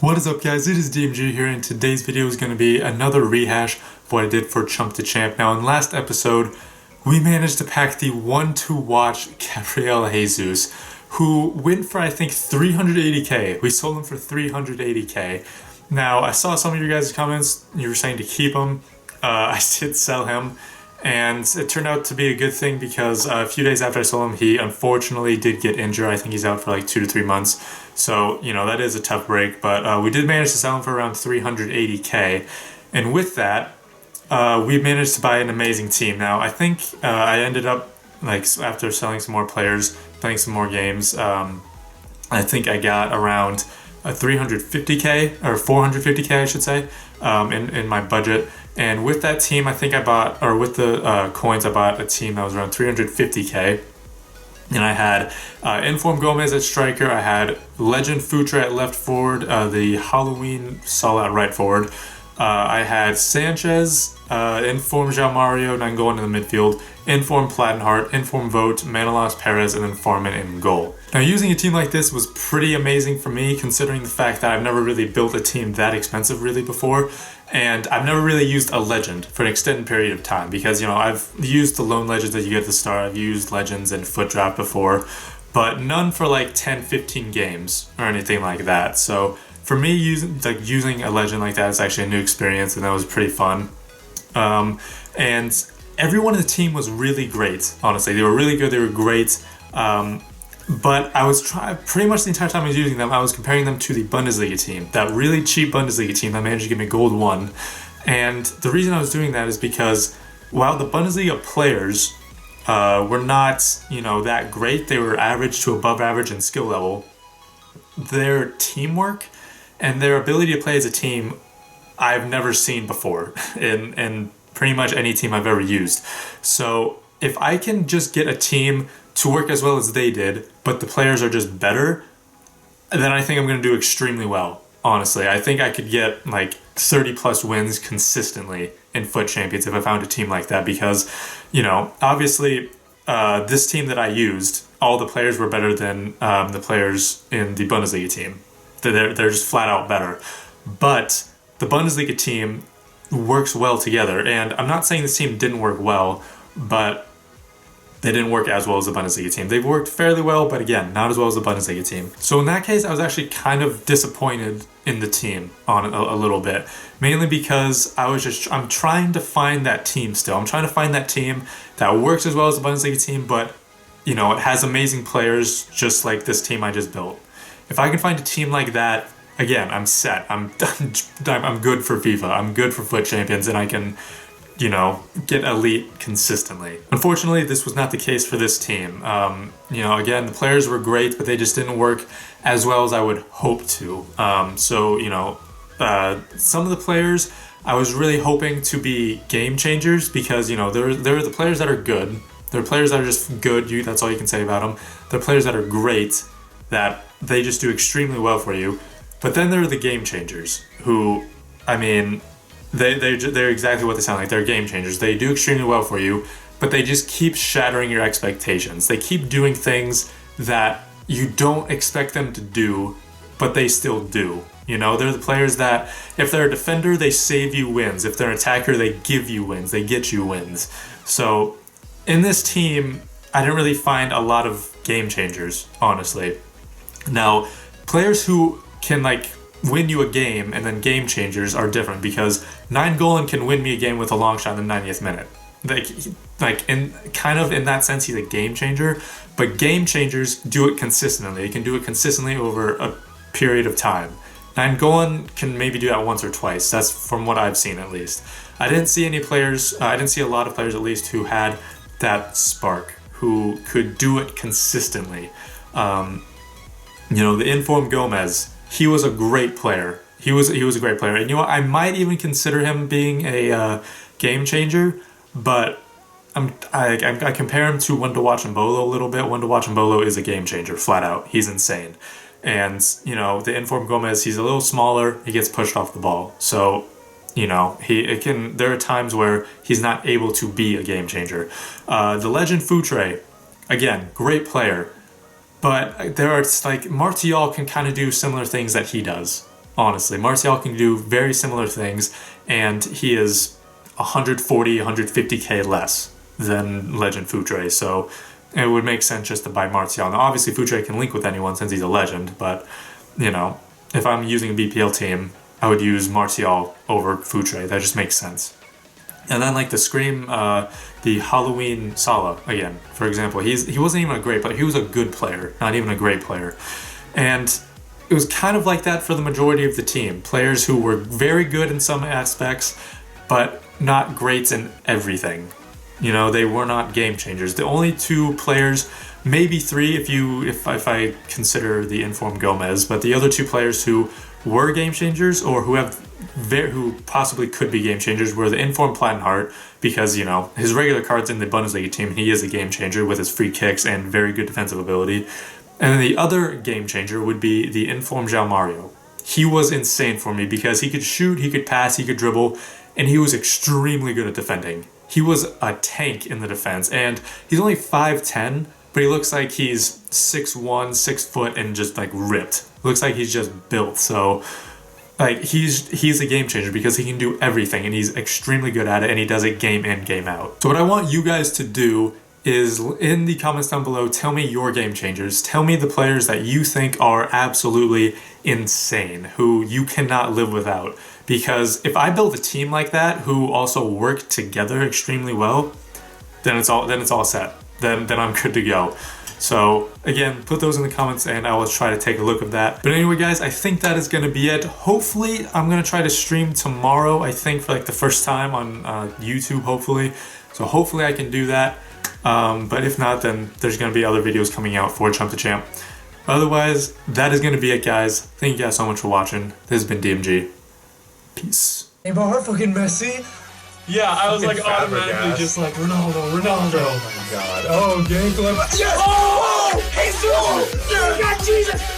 What is up, guys? It is DMG here, and today's video is going to be another rehash of what I did for Chump to Champ. Now, in the last episode, we managed to pack the one-to-watch Gabriel Jesus, who went for, I think, 380k. We sold him for 380k. Now, I saw some of your guys' comments. You were saying to keep him. I did sell him, and it turned out to be a good thing because a few days after I sold him, he unfortunately did get injured. I think he's out for like 2 to 3 months. So, that is a tough break, but we did manage to sell him for around 380k. And with that, we managed to buy an amazing team. Now, I think I ended up, after selling some more players, playing some more games, I think I got around 350k, or 450k, I should say, in my budget. And with that team, I think I bought, or with the coins, I bought a team that was around 350k. And I had Inform Gomez at striker. I had Legend Futra at left forward. The Halloween Sol at right forward. I had Sanchez, Inform João Mario, Nangolan in the midfield. Inform Plattenhart, Inform Vote, Manolas Perez, and then Farman in goal. Now, using a team like this was pretty amazing for me, considering the fact that I've never really built a team that expensive really before. And I've never really used a legend for an extended period of time because, I've used the lone legends that you get at the start. I've used legends and foot drop before, but none for like 10, 15 games or anything like that. So for me, using a legend like that is actually a new experience, and that was pretty fun. And everyone in the team was really great, honestly. They were really good. They were great. But I was pretty much the entire time I was using them, I was comparing them to the Bundesliga team, that really cheap Bundesliga team that managed to give me gold 1. And the reason I was doing that is because while the Bundesliga players were not, that great, they were average to above average in skill level, their teamwork and their ability to play as a team, I've never seen before in pretty much any team I've ever used. So if I can just get a team to work as well as they did, but the players are just better, then I think I'm going to do extremely well, honestly. I think I could get like 30 plus wins consistently in Foot Champions if I found a team like that because, obviously this team that I used, all the players were better than the players in the Bundesliga team. They're just flat out better. But the Bundesliga team works well together, and I'm not saying this team didn't work well, but they didn't work as well as the Bundesliga team. They've worked fairly well, but again, not as well as the Bundesliga team. So in that case, I was actually kind of disappointed in the team on a little bit. Mainly because I'm trying to find that team still. I'm trying to find that team that works as well as the Bundesliga team, but, it has amazing players just like this team I just built. If I can find a team like that, again, I'm set. I'm good for FIFA. I'm good for Foot Champions, and I can get elite consistently. Unfortunately, this was not the case for this team. Again, the players were great, but they just didn't work as well as I would hope to. Some of the players I was really hoping to be game changers because, there are the players that are good. There are players that are just good. That's all you can say about them. There are players that are great, that they just do extremely well for you. But then there are the game changers who, they're exactly what they sound like. They're game changers. They do extremely well for you, but they just keep shattering your expectations. They keep doing things that you don't expect them to do, but they still do. They're the players that, if they're a defender, they save you wins. If they're an attacker, they give you wins. They get you wins. So in this team, I didn't really find a lot of game changers, honestly. Now, players who can win you a game and then game changers are different because Nangolan can win me a game with a long shot in the 90th minute. In that sense, he's a game changer, but game changers do it consistently. They can do it consistently over a period of time. Nangolan can maybe do that once or twice. That's from what I've seen, at least. I didn't see a lot of players, at least, who had that spark, who could do it consistently. The Inform Gomez, he was a great player. He was a great player. And I might even consider him being a game changer, but I compare him to Wonder-Watch Mbolo a little bit. Wonder-Watch Mbolo is a game changer, flat out. He's insane. And, the Inform Gomez, he's a little smaller. He gets pushed off the ball. So, there are times where he's not able to be a game changer. The Legend Futre, again, great player. But there are, Martial can kind of do similar things that he does. honestly. Martial can do very similar things, and he is 140, 150k less than Legend Futre, so it would make sense just to buy Martial. Now, obviously, Futre can link with anyone since he's a legend, but, you know, if I'm using a BPL team, I would use Martial over Futre. That just makes sense. And then, like, the Scream, the Halloween Salah, again, for example, he wasn't even a great player. He was a good player, not even a great player. And it was kind of like that for the majority of the team. Players who were very good in some aspects, but not great in everything. You know, they were not game changers. The only two players, maybe three if I consider the informed Gomez, but the other two players who were game changers or who possibly could be game changers were the informed Plattenhardt, because, you know, his regular card's in the Bundesliga team and he is a game changer with his free kicks and very good defensive ability. And then the other game changer would be the informed João Mario. He was insane for me because he could shoot, he could pass, he could dribble, and he was extremely good at defending. He was a tank in the defense, and he's only 5'10", but he looks like he's 6'1", 6 foot, and just like ripped. Looks like he's just built. So like he's a game changer because he can do everything, and he's extremely good at it, and he does it game in, game out. So what I want you guys to do is, in the comments down below, tell me your game changers. Tell me the players that you think are absolutely insane, who you cannot live without. Because if I build a team like that who also work together extremely well, then it's all set. Then I'm good to go. So again, put those in the comments and I will try to take a look at that. But anyway, guys, I think that is going to be it. Hopefully, I'm going to try to stream tomorrow, I think, for like the first time on YouTube, hopefully. So hopefully I can do that. But if not, then there's going to be other videos coming out for Chump the Champ. Otherwise, that is going to be it, guys. Thank you guys so much for watching. This has been DMG. Peace. Neymar, fucking Messi. Yeah, I was like Fabregas. automatically just like Ronaldo. Oh my god. Oh, gang club. Yes! Oh! Jesus!